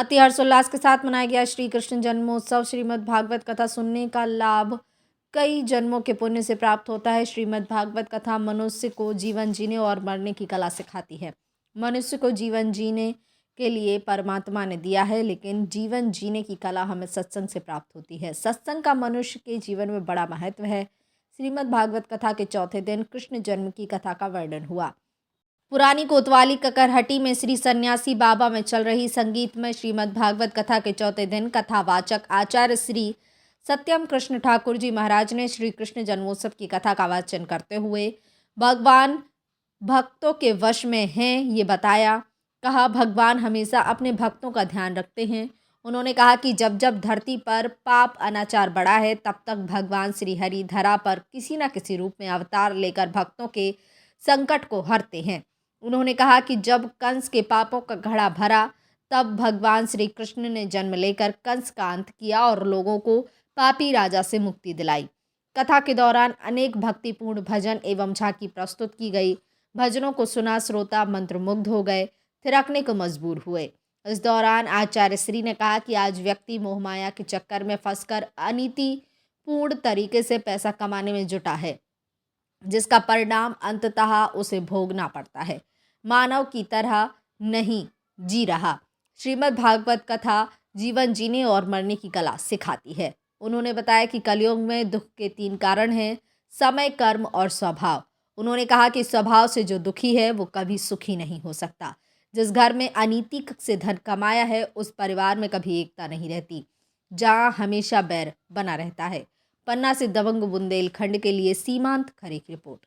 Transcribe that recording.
अति हर्षोल्लास के साथ मनाया गया श्री कृष्ण जन्मोत्सव। श्रीमद् भागवत कथा सुनने का लाभ कई जन्मों के पुण्य से प्राप्त होता है। श्रीमद् भागवत कथा मनुष्य को जीवन जीने और मरने की कला सिखाती है। मनुष्य को जीवन जीने के लिए परमात्मा ने दिया है, लेकिन जीवन जीने की कला हमें सत्संग से प्राप्त होती है। सत्संग का मनुष्य के जीवन में बड़ा महत्व है। श्रीमद् भागवत कथा के चौथे दिन कृष्ण जन्म की कथा का वर्णन हुआ। पुरानी कोतवाली ककरहटी में श्री सन्यासी बाबा में चल रही संगीतमय श्रीमद् भागवत कथा के चौथे दिन कथावाचक आचार्य श्री सत्यम कृष्ण ठाकुर जी महाराज ने श्री कृष्ण जन्मोत्सव की कथा का वाचन करते हुए भगवान भक्तों के वश में हैं ये बताया। कहा, भगवान हमेशा अपने भक्तों का ध्यान रखते हैं। उन्होंने कहा कि जब जब धरती पर पाप अनाचार बढ़ा है, तब तक भगवान श्री हरि धरा पर किसी न किसी रूप में अवतार लेकर भक्तों के संकट को हरते हैं। उन्होंने कहा कि जब कंस के पापों का घड़ा भरा, तब भगवान श्री कृष्ण ने जन्म लेकर कंस का अंत किया और लोगों को पापी राजा से मुक्ति दिलाई। कथा के दौरान अनेक भक्तिपूर्ण भजन एवं झांकी प्रस्तुत की गई। भजनों को सुना श्रोता मंत्रमुग्ध हो गए, थिरकने को मजबूर हुए। इस दौरान आचार्य श्री ने कहा कि आज व्यक्ति मोहमाया के चक्कर में फंसकर अनीतिपूर्ण तरीके से पैसा कमाने में जुटा है, जिसका परिणाम अंततः उसे भोगना पड़ता है। मानव की तरह नहीं जी रहा। श्रीमद् भागवत कथा जीवन जीने और मरने की कला सिखाती है। उन्होंने बताया कि कलयुग में दुख के 3 कारण हैं: समय, कर्म और स्वभाव। उन्होंने कहा कि स्वभाव से जो दुखी है वो कभी सुखी नहीं हो सकता। जिस घर में अनीति से धन कमाया है, उस परिवार में कभी एकता नहीं रहती, जहाँ हमेशा बैर बना रहता है। पन्ना से दबंग बुंदेलखंड के लिए सीमांत खरे की रिपोर्ट।